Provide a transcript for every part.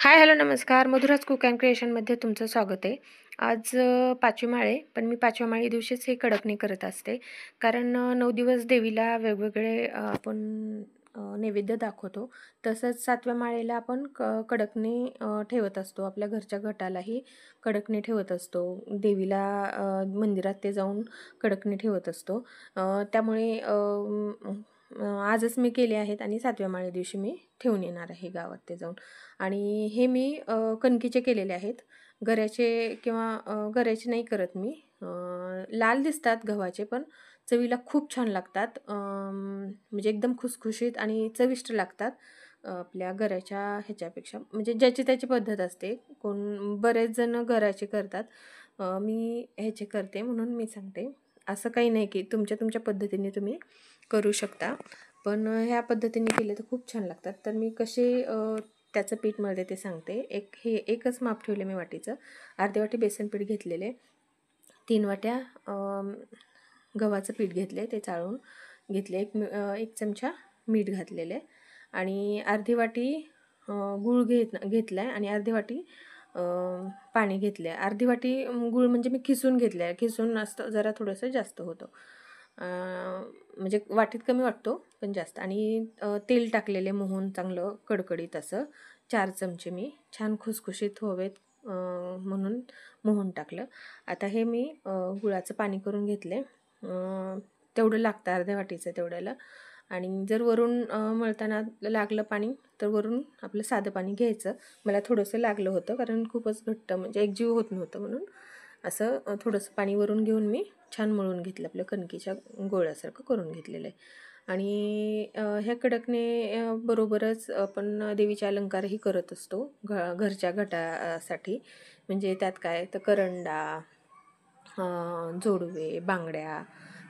हाय, hello, नमस्कार. Madhuraj cook and क्रिएशनमध्ये तुमचं स्वागत आहे. आज 5वी माळ आहे, पण मी 5व्या माळी दिवशीच हे कडकणी करत असते. कारण 9 दिवस देवीला वेगवेगळे आपण नैवेद्य दाखवतो. तसंच 7व्या माळेला आपण कडकणी ठेवत असतो. आपल्या घरच्या घटालाही कडकणी ठेवत असतो. देवीला मंदिरात ते जाऊन कडकणी ठेवत असतो. त्यामुळे आजच मी केले आहेत आणि 7व्या माळे दिवशी मी ठेवून येणार आहे गावात ते जाऊन. आणि हे मी कणकीचे केलेले आहेत. गऱ्याचे किंवा गऱ्याचे नाही करत मी. लाल दिसतात गव्हाचे, पण चवीला खूप छान लागतात. म्हणजे एकदम खुसखुशीत आणि चविष्ट लागतात. आपल्या गऱ्याच्या ह्याच्यापेक्षा म्हणजे ज्याची त्याची पद्धत असते. बरेच जण गऱ्याचे करतात. मी ह्याचे करते म्हणून मी सांगते. असं काही नाही की तुमच्या तुमच्या पद्धतीने तुम्ही करू शकता. पण ह्या पद्धतीने केले तर खूप छान लागतात. तर मी कसे त्याचं पीठ मळते ते सांगते. एकच माप ठेवले मी वाटीचं. अर्धी वाटी बेसन पीठ घेतलेले, 3 वाट्या गव्हाचं पीठ घेतले, ते चाळून घेतले. एक चमचा मीठ घातलेले आणि अर्धी वाटी गूळ घेतला आहे आणि अर्धी वाटी पाणी घेतलं आहे. अर्धी वाटी गूळ म्हणजे मी खिसून घेतलं आहे. खिसून असतं जरा थोडंसं जास्त होतं. म्हणजे वाटीत कमी वाटतो पण जास्त. आणि तेल टाकलेले मोहन चांगलं कडकडीत असं 4 चमचे मी छान खुसखुशीत हवेत म्हणून मोहन टाकलं. आता हे मी गुळाचं पाणी करून घेतले. तेवढं लागतं अर्ध्या वाटीचं तेवढ्याला. आणि जर वरून मळताना लागलं पाणी तर वरून आपलं साधं पाणी घ्यायचं. मला थोडंसं लागलं होतं कारण खूपच घट्ट म्हणजे एकजीव होत नव्हतं, म्हणून असं थोडंसं पाणी वरून घेऊन मी छान मळून घेतलं. आपलं कणकीच्या गोळ्यासारखं करून घेतलेलं आहे. आणि ह्या कडकने बरोबरच आपण देवीचे अलंकारही करत असतो घरच्या घटासाठी. म्हणजे त्यात काय तर करंडा, जोडवे, बांगड्या,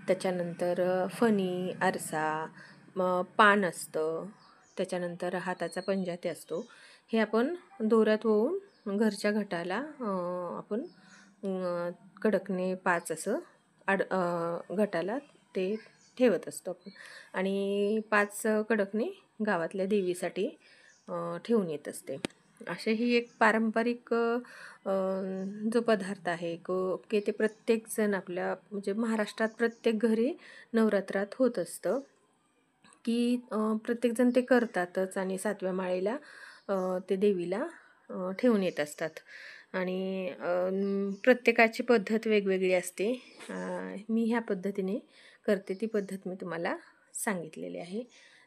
त्याच्यानंतर फणी, आरसा, पान असतं, त्याच्यानंतर हाताचा पंजा ते असतो. हे आपण दोऱ्यात ओवून घरच्या घटाला आपण कडकने 5 असं घटाला ते ठेवत असतो आपण. आणि 5 कडकने गावातल्या देवीसाठी ठेवून येत असते. असे ही एक पारंपरिक जो पदार्थ आहे की ते प्रत्येकजण आपल्या म्हणजे महाराष्ट्रात प्रत्येक घरी नवरात्रात होत असतं, की प्रत्येकजण ते करतातच. आणि 7व्या माळेला ते देवीला ठेवून येत असतात. आणि प्रत्येकाची पद्धत वेगवेगळी असते. मी ह्या पद्धतीने करते, ती पद्धत मी तुम्हाला सांगितलेली आहे.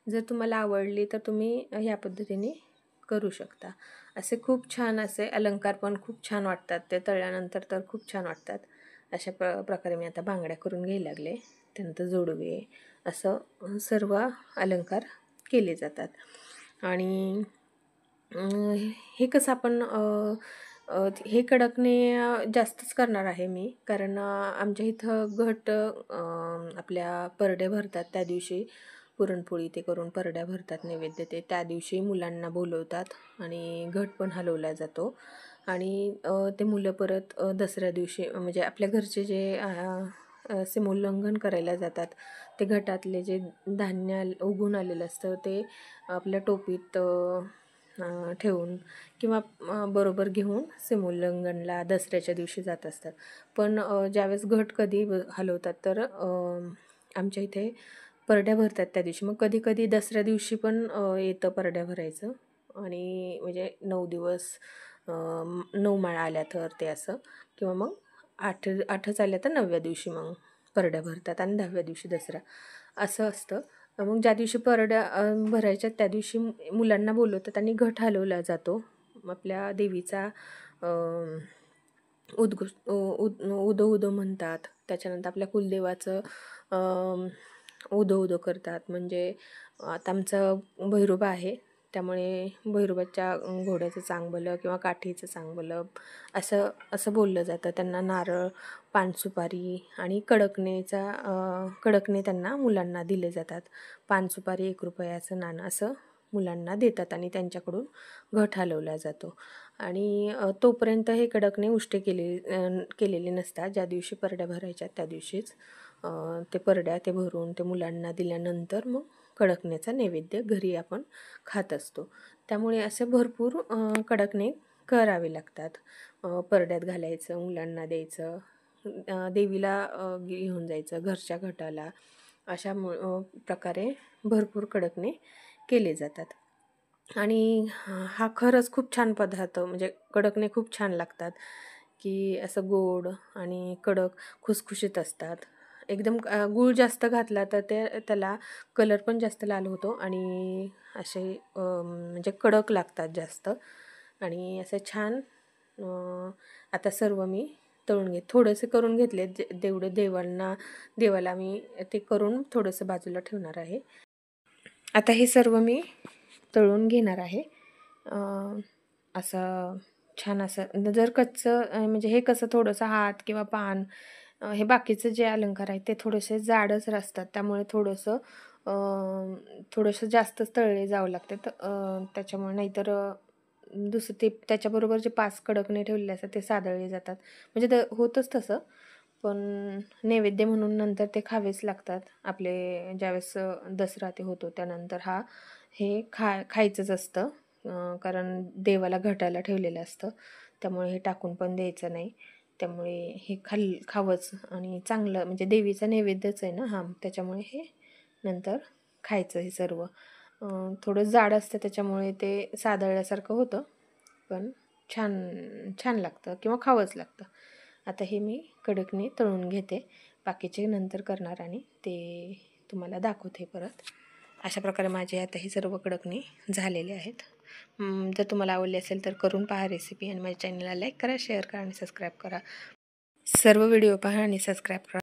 जर तुम्हाला आवडली तर तुम्ही ह्या पद्धतीने करू शकता. असे खूप छान असे अलंकार पण खूप छान वाटतात. ते तळल्यानंतर तर खूप छान वाटतात. अशा प्रकारे मी आता बांगड्या करून घ्यायला लागले. त्यानंतर जोडवे, असं सर्व अलंकार केले जातात. आणि हे कसं आपण हे कडकने जास्तच करणार आहे मी. कारण आमच्या इथं घट आपल्या परड्या भरतात त्या दिवशी. पुरणपोळी ते करून परड्या भरतात, नैवेद्य ते त्या दिवशी मुलांना बोलवतात आणि घट पण हलवला जातो. आणि ते मुलं परत दसऱ्या दिवशी म्हणजे आपल्या घरचे जे सीमोल्लंघन करायला जातात, ते घटातले जे धान्य उगून आलेलं असतं ते आपल्या टोपीत ठेवून किंवा बरोबर घेऊन सीमोल्लंघनला दसऱ्याच्या दिवशी जात असतात. पण ज्यावेळेस घट कधी हलवतात तर आमच्या इथे परड्या भरतात त्या दिवशी. मग कधी कधी दसऱ्या दिवशी पण येतं परड्या भरायचं. आणि म्हणजे 9 दिवस 9 माळा आल्या तर ते असं, किंवा मग 8च आल्या तर 9व्या दिवशी मग परड्या भरतात आणि 10व्या दिवशी दसरा असं असतं. मग ज्या दिवशी परड्या भरायच्या त्या दिवशी मुलांना बोलवतात आणि घट हलवला जातो. आपल्या देवीचा उदो उदो म्हणतात. त्याच्यानंतर आपल्या कुलदेवाचं उदो उदो करतात. म्हणजे आता आमचं भैरोबा आहे, त्यामुळे भैरोबाच्या घोड्याचं चांगभलं किंवा काठीचं चांगभलं असं असं बोललं जातं. त्यांना नारळ, पानसुपारी आणि कडकणे त्यांना मुलांना दिले जातात. पानसुपारी 1 रुपयाचं नाणं असं मुलांना देतात आणि त्यांच्याकडून घट हलवला जातो. आणि तोपर्यंत हे कडकणे उष्टे केलेले नसतात. ज्या दिवशी परड्या भरायच्या त्या दिवशीच ते परड्या भरून ते मुलांना दिल्यानंतर मग कडकण्याचा नैवेद्य घरी आपण खात असतो. त्यामुळे असे भरपूर कडकणे करावे लागतात. परड्यात घालायचं, मुलांना द्यायचं, देवीला घेऊन जायचं घरच्या घटाला. अशा प्रकारे भरपूर कडकणे केले जातात. आणि हा खरंच खूप छान पदार्थ, म्हणजे कडकणे खूप छान लागतात, की असं गोड आणि कडक खुसखुशीत असतात. एकदम गूळ जास्त घातला तर त्याला कलर पण जास्त लाल होतो आणि असे म्हणजे कडक लागतात जास्त. आणि असं छान आता सर्व मी तळून थोडेसे करून घेतले, तेवढे देवाला मी ते करून थोडंसं बाजूला ठेवणार आहे. आता हे सर्व मी तळून घेणार आहे. असं छान असं जर कच्चं म्हणजे हे कसं थोडंसं हात किंवा पान हे बाकीचे जे अलंकार आहेत ते थोडेसे जाडच असतात, त्यामुळे थोडंसं जास्तच तळले जावं लागते. त्याच्यामुळे नाहीतर दुसरं ते त्याच्याबरोबर जे 5 कडकणे ठेवलेले असतात ते सादळले जातात. म्हणजे होतंच तसं, पण नैवेद्य म्हणून नंतर ते खावेच लागतात. आपले ज्यावेळेस दसरा ते होतो त्यानंतर हे खायचंच असतं. कारण देवाला घटाला ठेवलेलं असतं, त्यामुळे हे टाकून पण द्यायचं नाही. त्यामुळे हे खावंच आणि चांगलं, म्हणजे देवीचा नैवेद्यच आहे ना त्याच्यामुळे हे नंतर खायचं हे सर्व. थोडं जाड असतं त्याच्यामुळे ते सादळल्यासारखं होतं, पण छान छान लागतं किंवा खावंच लागतं. आता हे मी कडकणे तळून घेते, बाकीचे नंतर करणार आणि ते तुम्हाला दाखवते परत. अशा प्रकारे माझे आता हे सर्व कडकणे झालेले आहेत. जर तुम्हाला आवडले असेल तर करून पहा रेसिपी, आणि माझ्या चॅनलला लाईक करा, शेअर करा आणि सबस्क्राईब करा. सर्व व्हिडिओ पहा आणि सबस्क्राईब करा.